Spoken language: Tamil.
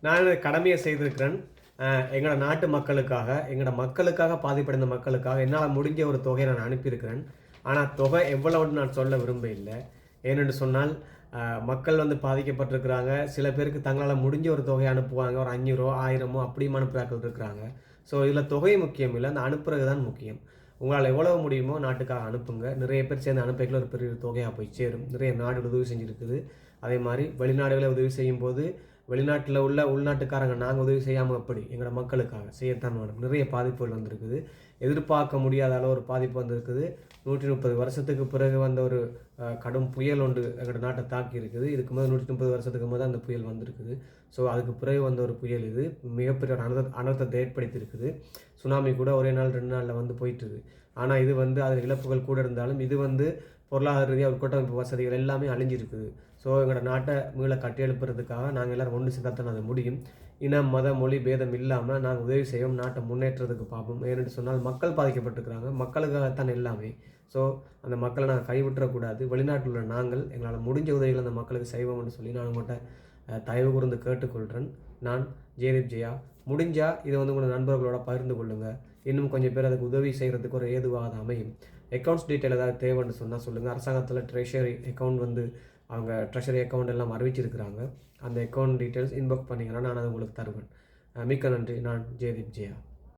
நான் கடமையை செய்திருக்கிறேன். எங்களோட நாட்டு மக்களுக்காக, எங்களோட மக்களுக்காக பாதிப்படைந்த மக்களுக்காக என்னால் முடிஞ்ச ஒரு தொகையை நான் அனுப்பியிருக்கிறேன். ஆனா தொகை எவ்வளவுன்னு நான் சொல்ல விரும்ப இல்ல. ஏனென்று சொன்னால், மக்கள் வந்து பாதிக்கப்பட்டிருக்கிறாங்க. சில பேருக்கு தங்களால முடிஞ்ச ஒரு தொகையை அனுப்புவாங்க. ஒரு 500 1000 அப்படியும் அனுப்புற ஆட்கள் இருக்கிறாங்க. ஸோ இதில தொகை முக்கியம் இல்ல. அந்த அனுப்புறது தான் முக்கியம். உங்களால எவ்வளவு முடியுமோ நாட்டுக்காக அனுப்புங்க. நிறைய பேர் சேர்ந்து அனுப்பைக்குள்ள ஒரு பெரிய தொகையா போய் சேரும். நிறைய நாடுகள் உதவி செஞ்சிருக்குது. அதே மாரி வெளிநாடுகளே உதவி செய்யும்போது, வெளிநாட்டில உள்ள உள்நாட்டுக்காரங்க நாங்க உதவி செய்யாம எப்படி? எங்களோட மக்களுக்காக செய்யத்தான் வேணும். நிறைய பாதிப்புகள் வந்திருக்குது. எதிர்பார்க்க முடியாத அளவு ஒரு பாதிப்பு வந்திருக்குது. 130 வருஷத்துக்கு பிறகு வந்த ஒரு கடும் புயல் ஒன்று எங்களோட நாட்டை தாக்கி இருக்குது. இதுக்கு முதல் 130 வருஷத்துக்கு முதல் அந்த புயல் வந்திருக்குது. ஸோ அதுக்கு பிறகு வந்த ஒரு புயல் இது. மிகப்பெரிய ஒரு அனர்த்தத்தை ஏற்படுத்தியிருக்குது. சுனாமி கூட ஒரே நாள் 2 நாள்ல வந்து போயிட்டுது. ஆனா இது வந்து அதில் இழப்புகள் கூட இருந்தாலும், இது வந்து பொருளாதார ரீதியா உட்கட்டமைப்பு வசதிகள் எல்லாமே அழிஞ்சிருக்குது. ஸோ எங்களோட நாட்டை மீள கட்டியெழுப்புறதுக்காக நாங்கள் எல்லாரும் ஒன்று சேர்ந்தா தான் அது முடியும். இனம், மத, மொழி பேதம் இல்லாம நாங்க உதவி செய்வோம். நாட்டை முன்னேற்றத்துக்கு பார்ப்போம். ஏனென்று சொன்னால் மக்கள் பாதிக்கப்பட்டிருக்கிறாங்க. மக்களுக்காகத்தான் எல்லாமே. ஸோ அந்த மக்களை நாங்கள் கைவிட்டுறக்கூடாது. வெளிநாட்டில் உள்ள நாங்கள் எங்களால முடிஞ்ச உதவிகளை அந்த மக்களுக்கு செய்வோம்னு சொல்லி நான் உங்கள்ட்ட தயவு கூர்ந்து கேட்டுக்கொள்கிறேன். நான் ஜெயதீப் ஜெயா. முடிஞ்சா இதை வந்து உங்களோட நண்பர்களோட பகிர்ந்து கொள்ளுங்க. இன்னும் கொஞ்சம் பேர் அதுக்கு உதவி செய்கிறதுக்கு ஒரு ஏதுவாக அது அமையும். அக்கவுண்ட்ஸ் டீட்டெயில் ஏதாவது தேவைன்னு சொன்னால் சொல்லுங்கள். அரசாங்கத்தில் ட்ரெஷரி அக்கவுண்ட் வந்து அவங்க ட்ரெஷரி அக்கவுண்ட் எல்லாம் அறிவிச்சிருக்கிறாங்க. அந்த அக்கவுண்ட் டீட்டெயில்ஸ் இன்பாக்ஸ் பண்ணிங்கன்னா நான் அதை உங்களுக்கு தருவேன். மிக்க நன்றி. நான் ஜெயதீப் ஜெயா.